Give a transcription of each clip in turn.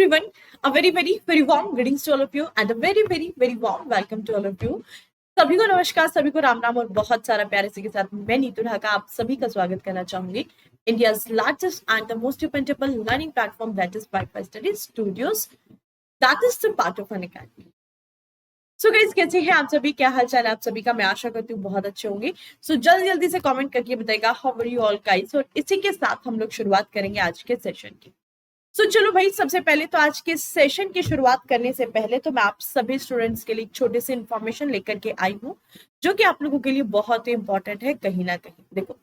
everyone, a very warm greetings to all of you and a very warm welcome to all of you. सभी को नमस्कार, सभी को राम राम और बहुत सारा प्यार। इसी के साथ मैं नीतू ढाका आप सभी का स्वागत करना चाहूंगी India's largest and the most dependable learning platform that is wifi study studios, that is the part of Unacademy. So guys, कैसे हैं आप सभी, क्या हाल चाल है आप सभी का? मैं आशा करती हूँ बहुत अच्छे होंगे। सो जल्दी से कमेंट करके बताइएगा how are you all guys. और इसी के साथ हम लोग शुरुआत करेंगे आज के सेशन की। चलो भाई, सबसे पहले तो आज के सेशन की शुरुआत करने से पहले तो मैं आप सभी स्टूडेंट्स के लिए एक छोटे से इन्फॉर्मेशन लेकर के आई हूँ जो कि आप लोगों के लिए बहुत ही इंपॉर्टेंट है कहीं ना कहीं। देखो,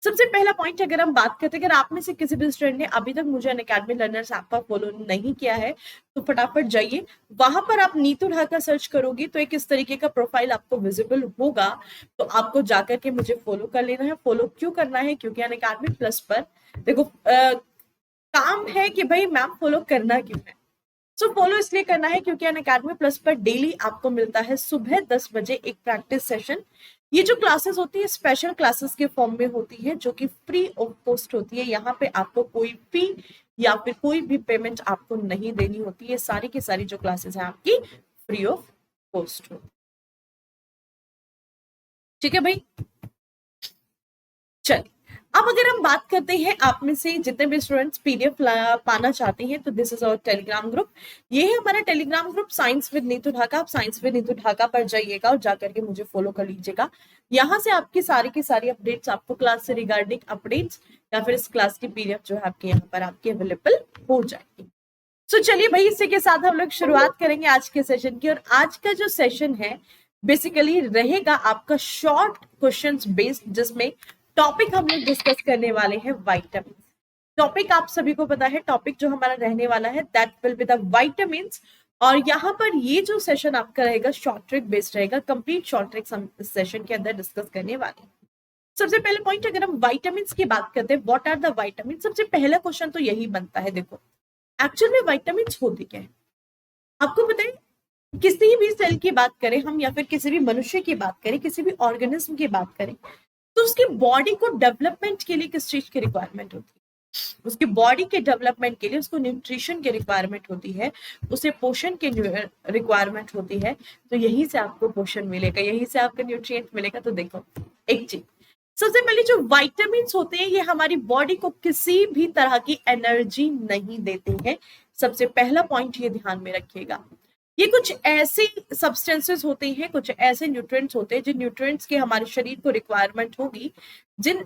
सबसे पहला पॉइंट, अगर हम बात करते हैं, अगर आप में से किसी भी स्टूडेंट ने अभी तक मुझे अनअकैडमी लर्नर्स ऐप पर फॉलो नहीं किया है तो फटाफट जाइए, वहां पर आप नीतू ढाका सर्च करोगी तो एक इस तरीके का प्रोफाइल आपको विजिबल होगा। तो आपको जाकर के मुझे फॉलो कर लेना है। फॉलो क्यों करना है? क्योंकि अनअकैडमी प्लस पर देखो काम है कि भाई मैम फॉलो करना क्यों है। फॉलो इसलिए करना है क्योंकि अनअकैडमी प्लस पर डेली आपको मिलता है सुबह 10 बजे एक प्रैक्टिस सेशन। ये जो क्लासेस होती है स्पेशल क्लासेस के फॉर्म में होती है जो कि फ्री ऑफ कॉस्ट होती है। यहाँ पे आपको कोई फी या फिर कोई भी पेमेंट आपको नहीं देनी होती है। सारी की सारी जो क्लासेस है आपकी फ्री ऑफ कॉस्ट होती है। ठीक है भाई, चलिए अब अगर हम बात करते हैं आप में से जितने भी स्टूडेंट्स पीडीएफ पाना चाहते हैं तो this is our Telegram group. ये है हमारा Telegram group science with Neetu Dhaka. आप साइंस विद नीतू ढाका पर जाइएगा और जाकर के मुझे फॉलो कर लीजिएगा। यहाँ से आपकी सारी की सारी अपडेट्स, आपको क्लास से रिगार्डिंग अपडेट्स या फिर इस क्लास की पीडीएफ जो है आपके यहाँ पर आपकी अवेलेबल हो जाएगी। चलिए भाई, इसी के साथ हम लोग शुरुआत करेंगे आज के सेशन की। और आज का जो सेशन है बेसिकली रहेगा आपका शॉर्ट क्वेश्चंस बेस्ड, जिसमें टॉपिक हम लोग डिस्कस करने वाले हैं विटामिन। टॉपिक आप सभी को पता है, टॉपिक जो हमारा रहने वाला है that will be the vitamins. और यहाँ पर ये जो सेशन आपका रहेगा शॉर्ट ट्रिक बेस्ड रहेगा। कंप्लीट शॉर्ट ट्रिक्स हम इस सेशन के अंदर डिस्कस करने वाले हैं। सबसे पहले पॉइंट, अगर हम विटामिन्स की बात करते हैं, व्हाट आर द विटामिन, सबसे पहला क्वेश्चन तो यही बनता है। देखो, एक्चुअल में विटामिन्स होती क्या है आपको पता है? किसी भी सेल की बात करें हम या फिर किसी भी मनुष्य की बात करें, किसी भी ऑर्गेनिज्म की बात करें, तो उसकी बॉडी को डेवलपमेंट के लिए किस चीज की रिक्वायरमेंट होती है? उसकी बॉडी के डेवलपमेंट के लिए उसको न्यूट्रिशन की रिक्वायरमेंट होती है, उसे पोषण की रिक्वायरमेंट होती है। तो यहीं से आपको पोषण मिलेगा, यहीं से आपको न्यूट्रिएंट मिलेगा। तो देखो एक चीज, सबसे पहले जो विटामिन होते हैं ये हमारी बॉडी को किसी भी तरह की एनर्जी नहीं देते हैं। सबसे पहला पॉइंट ये ध्यान में रखिएगा। ये कुछ ऐसे सब्सटेंसेस होते हैं, कुछ ऐसे न्यूट्रिएंट्स होते हैं जिन न्यूट्रिएंट्स की हमारे शरीर को रिक्वायरमेंट होगी। जिन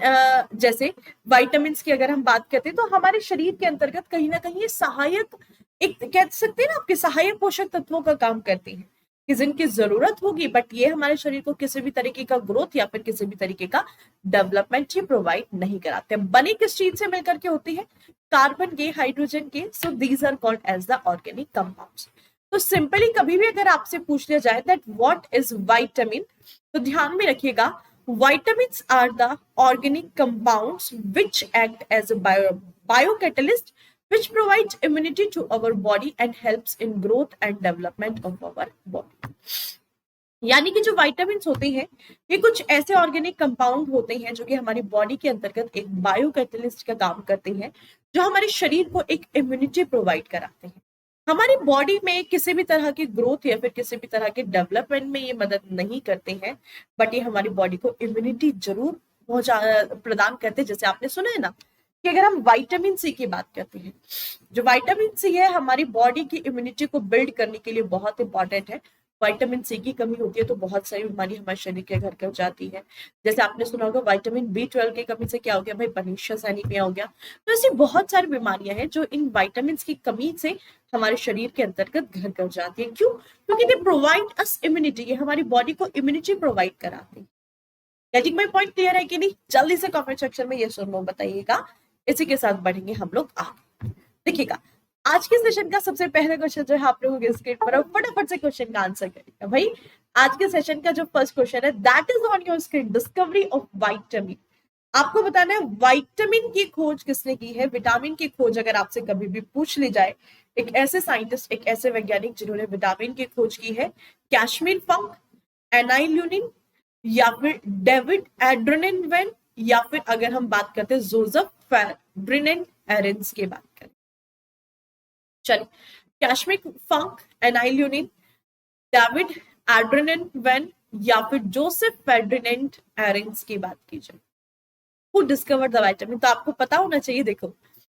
जैसे विटामिन्स की अगर हम बात करते हैं तो हमारे शरीर के अंतर्गत कहीं ना कहीं ये सहायक, एक कह सकते हैं ना, आपके सहायक पोषक तत्वों का काम करती हैं कि जिनकी जरूरत होगी, बट ये हमारे शरीर को किसी भी तरीके का ग्रोथ या फिर किसी भी तरीके का डेवलपमेंट ये प्रोवाइड नहीं कराते। बने किस चीज से मिलकर के होती है? कार्बन के, हाइड्रोजन के। So these are called as the organic compounds. तो सिंपली कभी भी अगर आपसे पूछ लिया जाए दैट व्हाट इज विटामिन, तो ध्यान में रखिएगा vitamins are the organic compounds which act as a biocatalyst which provides immunity to our body and helps in growth and development of our body। यानी कि जो विटामिन होते हैं ये कुछ ऐसे ऑर्गेनिक कंपाउंड होते हैं जो कि हमारी बॉडी के अंतर्गत एक बायो कैटलिस्ट का काम करते हैं, जो हमारे शरीर को एक इम्यूनिटी प्रोवाइड कराते हैं। हमारी बॉडी में किसी भी तरह की ग्रोथ या फिर किसी भी तरह के डेवलपमेंट में ये मदद नहीं करते हैं, बट ये हमारी बॉडी को इम्यूनिटी जरूर प्रदान करते हैं। जैसे आपने सुना है ना कि अगर हम विटामिन सी की बात करते हैं, जो विटामिन सी है हमारी बॉडी की इम्यूनिटी को बिल्ड करने के लिए बहुत इंपॉर्टेंट है। विटामिन सी की कमी होती है तो बहुत सारी बीमारी हमारे शरीर के घर कर जाती है। जैसे आपने सुना होगा विटामिन B12 की कमी से क्या हो गया भाई? पर्नीशियस एनीमिया हो गया। तो ऐसी बहुत सारी बीमारियां हैं जो इन विटामिन की कमी से हमारे शरीर के अंतर्गत घर कर जाती है। क्यों? क्योंकि दे प्रोवाइड अस इम्यूनिटी, ये हमारी बॉडी को इम्यूनिटी प्रोवाइड कराते हैं। गेटिंग माय पॉइंट क्लियर है कि नहीं? जल्दी से कमेंट सेक्शन में ये सुनो बताइएगा। इसी के साथ बढ़ेंगे हम लोग आगे। देखिएगा, आज के सेशन का सबसे पहला क्वेश्चन जो है आप लोगों के स्क्रीन पर, फटाफट से क्वेश्चन का आंसर करिएगा भाई। आज के सेशन का जो फर्स्ट क्वेश्चन है that is on your screen, discovery of vitamin. आपको बताना है विटामिन की खोज किसने की है। विटामिन की खोज अगर आपसे कभी भी पूछ ली जाए, एक ऐसे साइंटिस्ट, एक ऐसे वैज्ञानिक जिन्होंने विटामिन की खोज की है, कैशमीर फंक, एनाई ल्यूनिन या फिर डेविड एड्रेनवेन, या फिर अगर हम बात करते हैं जोसेफ फेब्रिनेन एरेंस की बात करें। चलिए, कैशमिक फंक, एनाइल्यूनिन, डेविड एड्रेनन वेन या फिर जोसेफ फेर्डिनेंड एरेंस की बात की जाए, हु डिस्कवर्ड द विटामिन। तो आपको पता होना चाहिए, देखो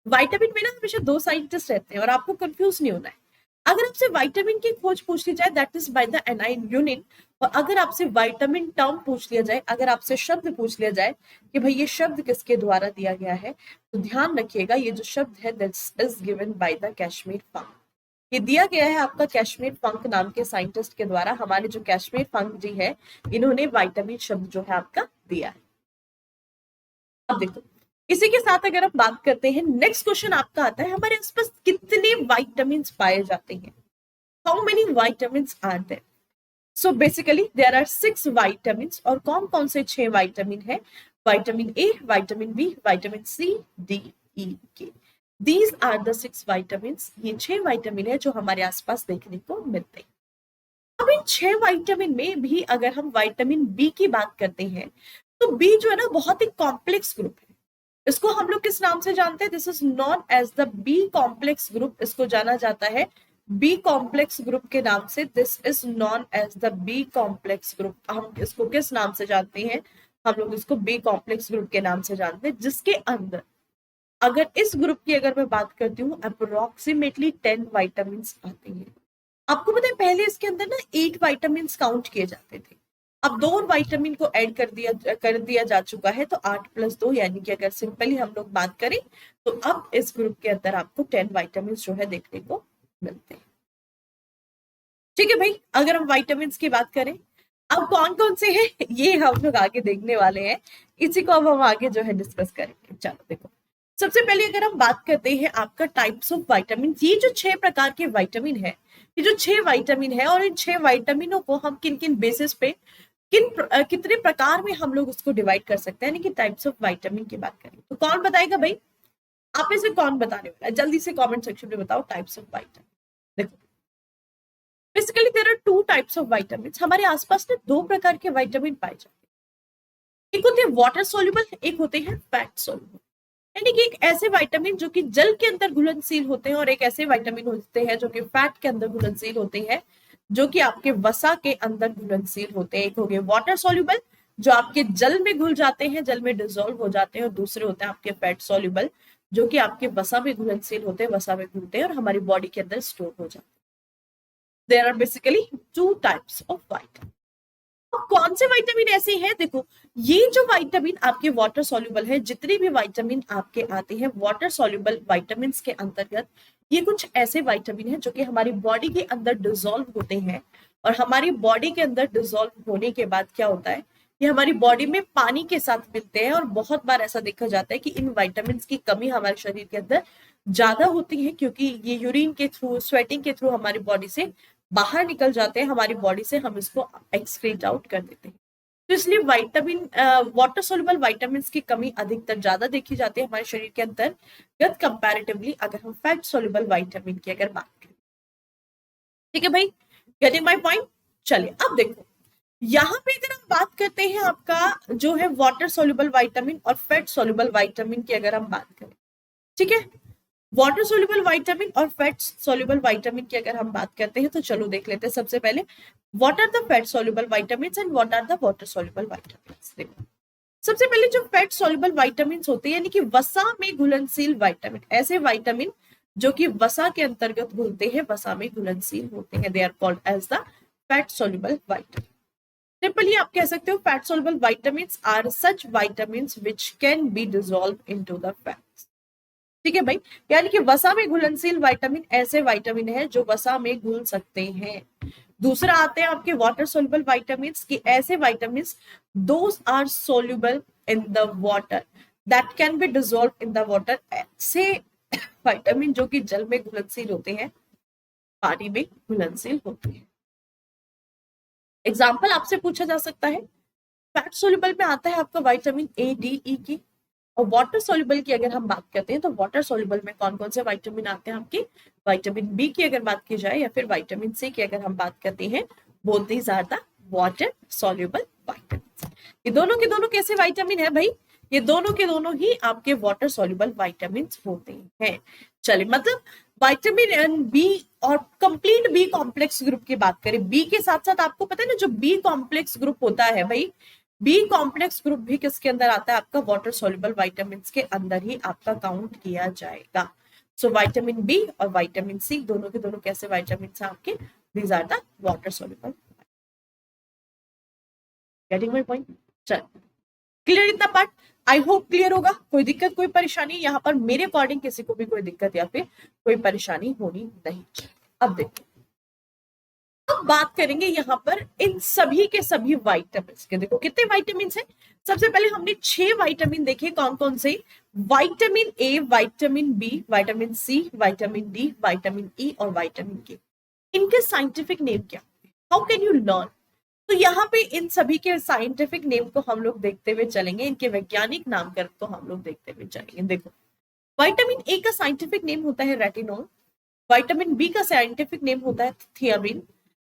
विटामिन में ना हमेशा दो साइंटिस्ट रहते हैं और आपको कंफ्यूज नहीं होना है। अगर आपसे विटामिन की खोज पूछ ली जाए दैट इज बाय द एनाइल्यूनिन, और अगर आपसे विटामिन टर्म पूछ लिया जाए, अगर आपसे शब्द पूछ लिया जाए कि भाई ये शब्द किसके द्वारा दिया गया है, तो ध्यान रखिएगा ये जो शब्द है this is given by the Casimir Funk. ये दिया गया है आपका कैशमीर फंक नाम के साइंटिस्ट के द्वारा। हमारे जो कैशमीर फंक जी है, इन्होंने विटामिन शब्द जो है आपका दिया है। अब देखो, इसी के साथ अगर हम बात करते हैं, नेक्स्ट क्वेश्चन आपका आता है हमारे आसपास कितने विटामिन पाए जाते हैं, how many vitamins are there. So basically there are 6 vitamins, और कौन कौन से 6 विटामिन है, vitamin A, vitamin B, vitamin C, D, E, K. These are the 6 vitamins. ये 6 विटामिन है जो हमारे आसपास देखने को मिलते हैं। अब इन 6 विटामिन में भी अगर हम विटामिन बी की बात करते हैं, तो बी जो है ना बहुत ही कॉम्प्लेक्स ग्रुप है। इसको हम लोग किस नाम से जानते हैं, this is known as the B complex group. इसको जाना जाता है बी कॉम्प्लेक्स ग्रुप के नाम से, this is known as the B complex group. हम इसको किस नाम से जानते हैं, हम लोग इसको बी कॉम्प्लेक्स ग्रुप के नाम से जानते हैं, जिसके अंदर अगर इस ग्रुप की अगर मैं बात करती हूँ अप्रोक्सीमेटली 10 विटामिन आते हैं। आपको पता है पहले इसके अंदर ना 8 विटामिन काउंट किए जाते थे, अब 2 विटामिन को ऐड कर दिया जा चुका है, तो 8 + 2 यानी कि अगर सिंपली हम लोग बात करें तो अब इस ग्रुप के अंदर आपको 10 विटामिन जो है देखने को मिलते हैं। ठीक है भाई, अगर हम विटामिन की बात करें, अब कौन कौन से हैं ये हम लोग आगे देखने वाले हैं, इसी को अब हम आगे जो है डिस्कस करेंगे। चलो देखो, सबसे पहले अगर हम बात करते हैं आपका टाइप्स ऑफ विटामिन, ये जो 6 प्रकार के विटामिन है, ये जो 6 विटामिन है, और इन 6 विटामिनों को हम किन किन बेसिस पे कितने प्रकार में हम लोग उसको डिवाइड कर सकते हैं, यानी कि टाइप्स ऑफ विटामिन की बात करें तो कौन बताएगा भाई, आप में से कौन बताने वाला है, जल्दी से कमेंट सेक्शन में बताओ टाइप्स ऑफ विटामिन। देखो basically there are 2 types of vitamin. हमारे आसपास में 2 प्रकार के विटामिन पाए जाते हैं, एक होते हैं वाटर सोल्यूबल, एक होते हैं फैट सोल्यूबल। यानी कि एक ऐसे विटामिन जो कि जल के अंदर घुलनशील होते हैं, और एक ऐसे विटामिन होते हैं जो कि फैट के अंदर घुलनशील होते हैं, जो कि आपके वसा के अंदर घुलनशील होते हैं। एक हो गए वाटर सोल्यूबल जो आपके जल में घुल जाते हैं, जल में डिसॉल्व हो जाते हैं, और दूसरे होते हैं आपके फैट सोल्यूबल जो कि आपके वसा में घुलनशील होते हैं, वसा में घुलते हैं और हमारी बॉडी के अंदर स्टोर हो जाते हैं। There are basically 2 types of vitamin. कौन से विटामिन ऐसे हैं, देखो ये जो विटामिन आपके वाटर सोल्यूबल है, जितने भी विटामिन आपके आते हैं वाटर सोल्यूबल विटामिन के अंतर्गत, ये कुछ ऐसे विटामिन हैं जो कि हमारी बॉडी के अंदर डिसॉल्व होते हैं, और हमारी बॉडी के अंदर डिसॉल्व होने के बाद क्या होता है, ये हमारी बॉडी में पानी के साथ मिलते हैं। और बहुत बार ऐसा देखा जाता है कि इन विटामिन की कमी हमारे शरीर के अंदर ज्यादा होती है, क्योंकि ये यूरिन के थ्रू, स्वेटिंग के थ्रू हमारी बॉडी से बाहर निकल जाते हैं, हमारी बॉडी से हम इसको एक्सक्रीट आउट कर देते हैं। तो इसलिए विटामिन वाटर सोल्यूबल विटामिन की कमी अधिकतर ज्यादा देखी जाती है हमारे शरीर के अंतर्गत कंपैरेटिवली अगर हम फैट सोल्यूबल विटामिन की अगर बात करें। ठीक है भाई, गेटिंग माय पॉइंट। चलिए अब देखो, यहाँ पे अगर हम बात करते हैं आपका जो है वाटर सोल्यूबल विटामिन और फैट सोल्यूबल विटामिन की अगर हम बात करें, ठीक है, वाटर सोल्यूबल विटामिन और फैट सोल्यूबल विटामिन की अगर हम बात करते हैं तो चलो देख लेते हैं। सबसे पहले what are the fat soluble vitamin and what are the water soluble vitamin. देखो सबसे पहले जो फैट सोल्यूबल विटामिन होते हैं, यानी कि वसा में घुलनशील विटामिन, ऐसे विटामिन जो कि वसा के अंतर्गत घुलते हैं, वसा में घुलनशील होते हैं, they are called as the fat soluble vitamin. Simply आप कह सकते हो fat soluble vitamins are such vitamins which can be dissolve into the fats. ठीक है भाई, यानी कि वसा में घुलनशील विटामिन ऐसे विटामिन है जो वसा में घुल सकते हैं। दूसरा आते हैं आपके वाटर सोल्यूबल विटामिन्स की, ऐसे vitamins those are soluble in the water that can be dissolve in the water. ऐसे विटामिन जो कि जल में घुलनशील होते हैं, पानी में घुलनशील होते हैं। एग्जाम्पल आपसे पूछा जा सकता है, फैट सोल्यूबल में आता है आपका विटामिन ए, डी, ई की, और वाटर सोल्यूबल की अगर हम बात करते हैं तो वाटर सोल्यूबल में कौन कौन से विटामिन आते हैं आपके, विटामिन बी की अगर बात की जाए या फिर विटामिन सी की अगर हम बात करते हैं, both these are the water soluble vitamin. ये दोनों के दोनों कैसे विटामिन है भाई, ये दोनों के दोनों ही आपके वाटर सॉल्युबल विटामिन होते हैं। चलिए, मतलब विटामिन बी और कंप्लीट बी कॉम्प्लेक्स ग्रुप की बात करें, बी के साथ साथ आपको पता है ना, जो बी कॉम्प्लेक्स ग्रुप होता है भाई, बी कॉम्प्लेक्स ग्रुप भी किसके अंदर आता है, आपका वाटर सॉल्युबल विटामिन के अंदर ही आपका काउंट किया जाएगा। सो विटामिन बी और विटामिन सी दोनों के दोनों कैसे विटामिन है आपके, these are the water soluble. Getting my point? चल, क्लियर इतना पार्ट? आई होप क्लियर होगा। कोई दिक्कत, कोई परेशानी यहाँ पर मेरे अकॉर्डिंग किसी को भी कोई दिक्कत या फिर कोई परेशानी होनी नहीं चाहिए। अब देखो, अब बात करेंगे यहाँ पर इन सभी के सभी विटामिन के। देखो कितने विटामिन है, सबसे पहले हमने 6 विटामिन देखे, कौन कौन से, vitamin A, vitamin B, vitamin C, vitamin D, vitamin E और विटामिन के। इनके साइंटिफिक नेम क्या, हाउ कैन यू लर्न? तो यहाँ पे इन सभी के साइंटिफिक नेम को हम लोग देखते हुए चलेंगे, इनके वैज्ञानिक नामकरण को हम लोग देखते हुए चलेंगे। देखो, विटामिन ए का साइंटिफिक नेम होता है रेटिनॉल, विटामिन बी का साइंटिफिक नेम होता है थियामिन,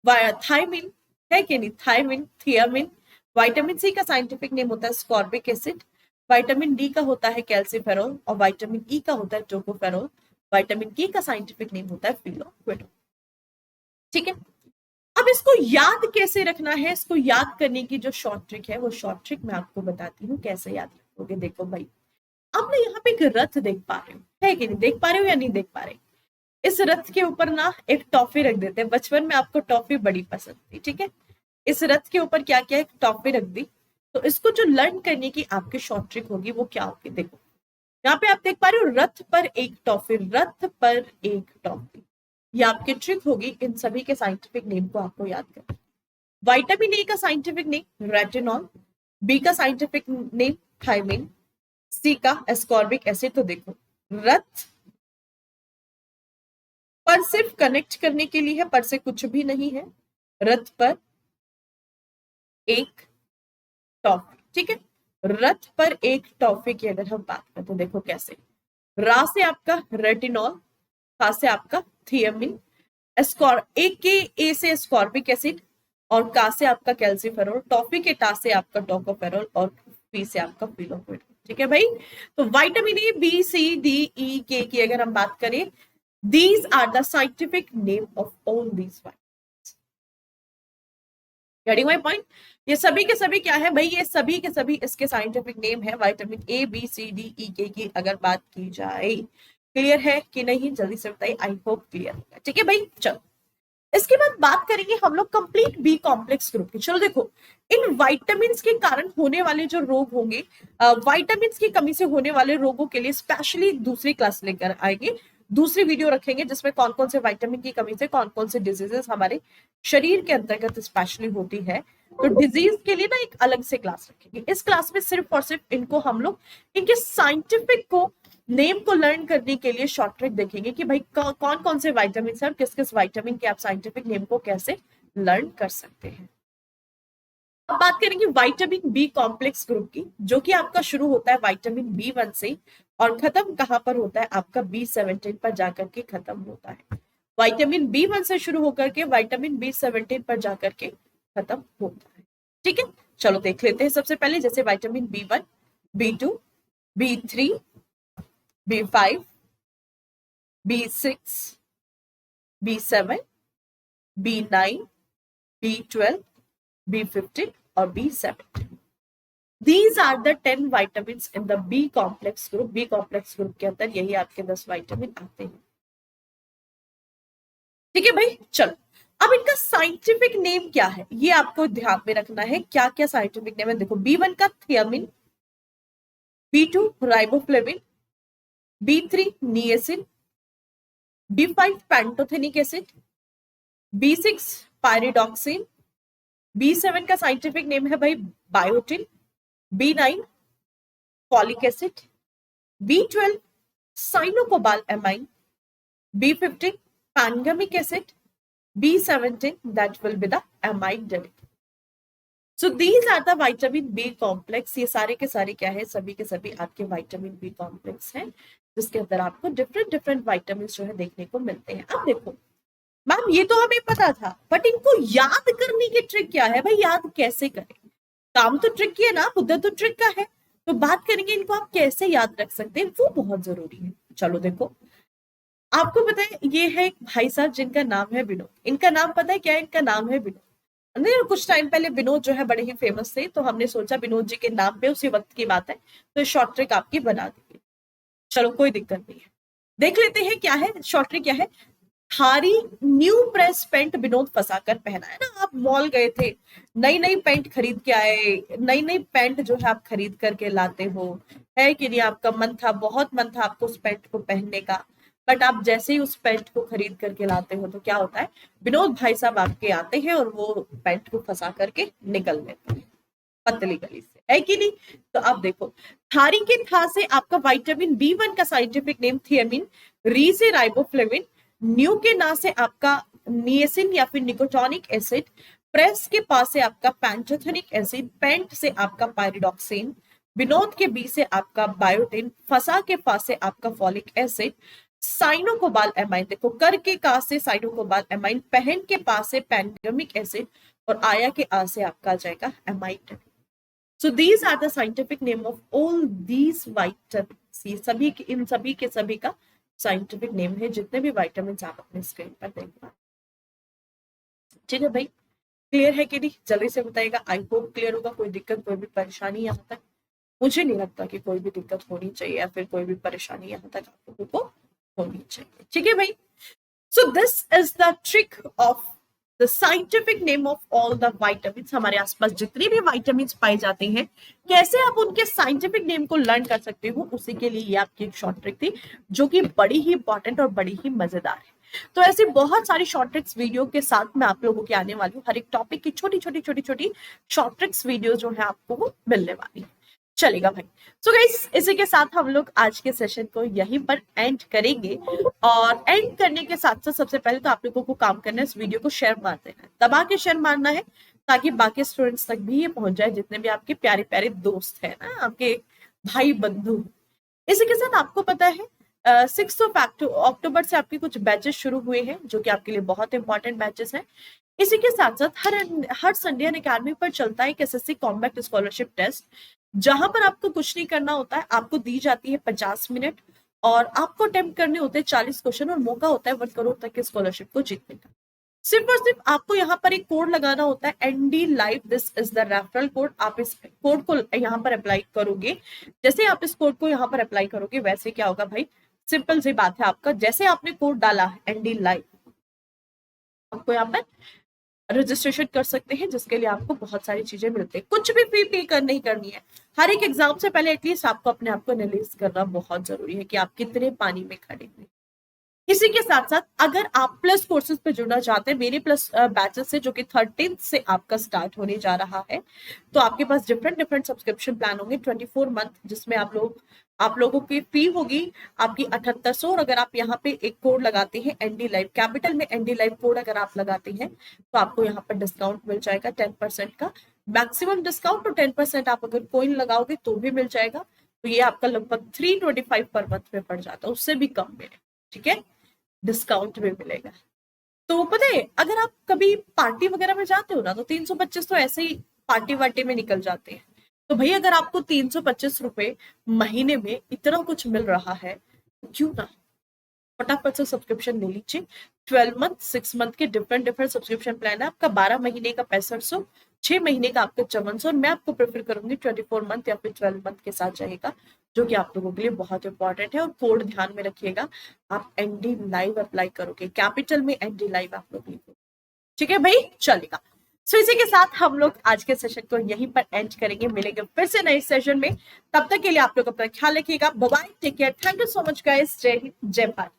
थायमिन है कि नहीं, थायमिन, थियामिन। विटामिन सी का साइंटिफिक नेम होता है स्कॉर्बिक एसिड, विटामिन डी का होता है कैल्सीफेरॉल और विटामिन ई का होता है टोकोफेरॉल, विटामिन के का साइंटिफिक नेम होता है फिलोक्विनोन। ठीक है, अब इसको याद कैसे रखना है, इसको याद करने की जो शॉर्ट ट्रिक है, वो शॉर्ट ट्रिक मैं आपको बताती हूँ कैसे याद रखोगे। देखो भाई, अब ना यहाँ पे एक रथ देख पा रहे हो, है कि नहीं, देख पा रहे हो या नहीं देख पा रहे? इस रथ के ऊपर ना एक टॉफी रख देते हैं, बचपन में आपको टॉफी बड़ी पसंद थी, ठीक है। इस रथ के ऊपर क्या क्या, एक टॉफी रख दी, तो इसको जो लर्न करने की आपकी शॉर्ट ट्रिक होगी वो क्या होगी? देखो यहाँ पे आप देख पा रहे हो, रथ पर एक टॉफी, रथ पर एक टॉफी। ये आपकी ट्रिक होगी इन सभी के साइंटिफिक नेम को आपको याद करना। विटामिन ए का साइंटिफिक नेम रेटिनॉल, बी का साइंटिफिक नेम थायमिन, सी का एस्कॉर्बिक एसिड। तो देखो, रथ पर सिर्फ कनेक्ट करने के लिए है, पर से कुछ भी नहीं है, रथ पर एक टॉफी, ठीक है। रथ पर एक टॉफी की अगर हम बात करते हैं, देखो कैसे, रा से आपका रेटिनॉल, खा से आपका थियामिन, ए से एस्कॉर्बिक एसिड और का से आपका कैल्सीफेरॉल, टॉफी के टा से आपका टोकोफेरॉल और पी से आपका फिलोक्विनोन। ठीक है भाई, तो vitamin A, B, C, D, E, K की अगर हम बात करें, these are the scientific name of all these vitamins. Getting my point? ये सभी के सभी क्या है भाई, ये सभी के सभी इसके साइंटिफिक नेम है vitamin A, B, C, D, E, K की अगर बात की जाए। क्लियर है कि नहीं, जल्दी से बताइए, आई होप क्लियर होगा। ठीक है भाई, चलो इसके बाद बात करेंगे हम लोग कंप्लीट बी कॉम्प्लेक्स ग्रुप की। चलो देखो, इन विटामिन के कारण होने वाले जो रोग होंगे, विटामिन की कमी से होने वाले रोगों के लिए स्पेशली दूसरी क्लास लेकर आएंगे, दूसरी वीडियो रखेंगे जिसमें कौन कौन से विटामिन की कमी से कौन कौन से डिजीजेस हमारे शरीर के अंतर्गत स्पेशली होती है। तो डिजीज के लिए ना एक अलग से क्लास रखेंगे। इस क्लास में सिर्फ और सिर्फ इनको हम लोग इनके साइंटिफिक को नेम को लर्न करने के लिए शॉर्ट ट्रिक देखेंगे कि भाई कौन कौन से विटामिन है और किस किस विटामिन के आप साइंटिफिक नेम को कैसे लर्न कर सकते हैं। अब बात करेंगे विटामिन बी कॉम्प्लेक्स ग्रुप की, जो कि आपका शुरू होता है विटामिन बी1 से और खत्म कहां पर होता है, आपका बी17 पर जाकर के खत्म होता है। विटामिन बी1 से शुरू होकर के विटामिन बी17 पर जाकर के खत्म होता है। ठीक है, चलो देख लेते हैं। सबसे पहले जैसे vitamin B1, बी2, B3, B5, B6, बी7, बी9, B12, बी15 और बी17। These are the 10 vitamins in the B complex group. B complex group के अंदर यही आपके 10 विटामिन आते हैं। ठीक है भाई, चलो अब इनका साइंटिफिक नेम क्या है ये आपको ध्यान में रखना है। क्या क्या साइंटिफिक नेम है, देखो B1 का thiamin, B2 riboflavin, B3 niacin, B5 pantothenic acid, B6 pyridoxine, B7 का साइंटिफिक नेम है भाई biotin, B9 folic acid, B12 cyanocobalamin, B15 pangamic acid, B17 that will be the amide derivative. So these are the vitamin B complex. ये सारे के सारे क्या है, सभी के सभी आपके विटामिन बी कॉम्प्लेक्स हैं, जिसके अंदर आपको डिफरेंट डिफरेंट विटामिन जो है देखने को मिलते हैं। अब देखो मैम ये तो हमें पता था, बट इनको याद करने की ट्रिक क्या है भाई, याद कैसे करें? काम तो ट्रिक की है ना, मुद्दा तो ट्रिक का है। तो बात करेंगे इनको आप कैसे याद रख सकते हैं, वो बहुत जरूरी है। चलो देखो, आपको पता है ये है एक भाई साहब जिनका नाम है विनोद। इनका नाम पता है क्या है? इनका नाम है विनोद। नहीं, कुछ टाइम पहले विनोद जो है बड़े ही फेमस थे, तो हमने सोचा विनोद जी के नाम पे उसी वक्त की बात है तो शॉर्ट ट्रिक आपकी बना देंगे। चलो कोई दिक्कत नहीं है, देख लेते हैं क्या है शॉर्ट ट्रिक क्या है। थारी न्यू प्रेस पेंट विनोद फंसा कर पहना है ना। आप मॉल गए थे, नई नई पेंट खरीद के आए, नई नई पेंट जो है आप खरीद करके लाते हो, है कि नहीं? आपका मन था, बहुत मन था आपको उस पेंट को पहनने का, बट आप जैसे ही उस पेंट को खरीद करके लाते हो तो क्या होता है, विनोद भाई साहब आपके आते हैं और वो पेंट को फंसा करके निकल लेते हैं पतली गली से, है कि नहीं? तो अब देखो, थारी के था से आपका विटामिन B1 का साइंटिफिक नेम थियामिन, री से राइबोफ्लेविन, न्यू के ना से आपका निएसिन या फिर निकोटोनिक एसिड, प्रेस के पास से आपका पैंटोथेनिक एसिड, पेंट से आपका पायरिडॉक्सिन, विनोद के बी से आपका बायोटिन, फसा के पास से आपका फॉलिक एसिड, साइनोकोबाल एमाइन, देखो कर के का से साइनोकोबाल एमाइन, पहन के पास से पैंडेमिक एसिड, और आया के आ से आपका आ जाएगा amide. So these are the scientific name of all these vitamins। ये सभी इन सभी के सभी का साइंटिफिक नेम है जितने भी विटामिन आप अपने स्क्रीन पर देख पा रहे। ठीक है भाई, क्लियर है कि नहीं? जल्दी से बताइएगा, आई होप क्लियर होगा। कोई दिक्कत, कोई भी परेशानी यहाँ तक? मुझे नहीं लगता कि कोई भी दिक्कत होनी चाहिए या फिर कोई भी परेशानी यहाँ तक आप लोगों को होनी चाहिए। ठीक है भाई, so this is the trick of the scientific name of all the vitamins. हमारे आसपास जितनी भी विटामिन्स पाए जाते हैं, कैसे आप उनके साइंटिफिक नेम को लर्न कर सकते हो, उसी के लिए ये आपकी एक शॉर्ट ट्रिक थी जो कि बड़ी ही इंपॉर्टेंट और बड़ी ही मजेदार है। तो ऐसी बहुत सारी शॉर्ट ट्रिक्स वीडियो के साथ मैं आप लोगों की आने वाली हूँ। हर एक टॉपिक की छोटी छोटी शॉर्ट ट्रिक्स वीडियो जो है आपको वो मिलने वाली है। चलेगा भाई। सो गाइस, इसी के साथ हम लोग आज के सेशन को यहीं पर एंड करेंगे। और एंड करने के साथ साथ सबसे पहले तो आप लोगों को काम करना है, इस वीडियो को शेयर मार देना है, दबा के शेयर मारना है, ताकि बाकी स्टूडेंट्स तक भी ये पहुंच जाए, जितने भी आपके प्यारे प्यारे दोस्त हैं ना, आपके भाई बंधु। इसी के साथ आपको पता है 6 अक्टूबर से आपके कुछ बैचेस शुरू हुए हैं जो कि आपके लिए बहुत इंपॉर्टेंट बैचेस हैं। इसी के साथ साथ हर संडे अकेडमी पर चलता है एक SSC कॉम्बैट स्कॉलरशिप टेस्ट, जहां पर आपको कुछ नहीं करना होता है। आपको दी जाती है 50 मिनट और आपको अटेम्प्ट करने होते हैं 40 क्वेश्चन, और मौका होता है 1 करोड़ तक के स्कॉलरशिप को जीतने का। सिर्फ और सिर्फ आपको यहाँ पर एक कोड लगाना होता है, ND Live, this is the referral code. आप इस कोड को यहाँ पर अप्लाई करोगे, जैसे आप इस कोड को यहाँ पर अप्लाई करोगे वैसे क्या होगा भाई, सिंपल सी बात है, आपका जैसे आपने कोड डाला ND Live, आपको यहाँ पर रजिस्ट्रेशन कर सकते हैं, जिसके लिए आपको बहुत सारी चीजें मिलती है। कुछ भी फी पे नहीं करनी है। हर एक एग्जाम से पहले एटलीस्ट आपको अपने आप को एनालाइज करना बहुत जरूरी है कि आप कितने पानी में खड़े हैं। इसी के साथ साथ अगर आप प्लस कोर्सेज पे जुड़ना चाहते हैं, मेरे प्लस बैचेस से जो कि 13 से आपका स्टार्ट होने जा रहा है, तो आपके पास डिफरेंट सब्सक्रिप्शन प्लान होंगे 24 मंथ, जिसमें आप लोगों की फी होगी आपकी 7800। और अगर आप यहाँ पे एक कोड लगाते हैं ND Live, कैपिटल में ND Live कोड अगर आप लगाते हैं तो आपको यहाँ पर डिस्काउंट मिल जाएगा 10% का, मैक्सिमम डिस्काउंट। तो 10% आप अगर कोइन लगाओगे तो भी मिल जाएगा। तो ये आपका लगभग 325 पर मंथ में पड़ जाता है, उससे भी कम में। ठीक है, डिस्काउंट भी मिलेगा। तो पता है, अगर आप कभी पार्टी वगैरह में जाते हो ना, तो 325 तो ऐसे ही पार्टी वार्टी में निकल जाते हैं। तो भाई अगर आपको 325 रुपए महीने में इतना कुछ मिल रहा है, क्यों ना फटाफट से सब्सक्रिप्शन ले लीजिए। 12 मंथ 6 मंथ के डिफरेंट सब्सक्रिप्शन प्लान है आपका। 12 महीने का 6500, 6 महीने का आपका 5400, और मैं आपको प्रेफर करूंगी 24 मंथ या फिर 12 मंथ के साथ जाएगा, जो कि आप लोगों के लिए बहुत इंपॉर्टेंट है। और कोड ध्यान में रखिएगा, आप ND Live अप्लाई करोगे, कैपिटल में ND Live आप लोग लिखो। ठीक है भाई, चलेगा। सो इसी के साथ हम लोग आज के सेशन को यहीं पर एंड करेंगे। मिलेंगे फिर से नए सेशन में, तब तक के लिए आप लोग अपना ख्याल रखिएगा। Bye bye, take care, thank you so much guys. जय हिंद, जय भारत।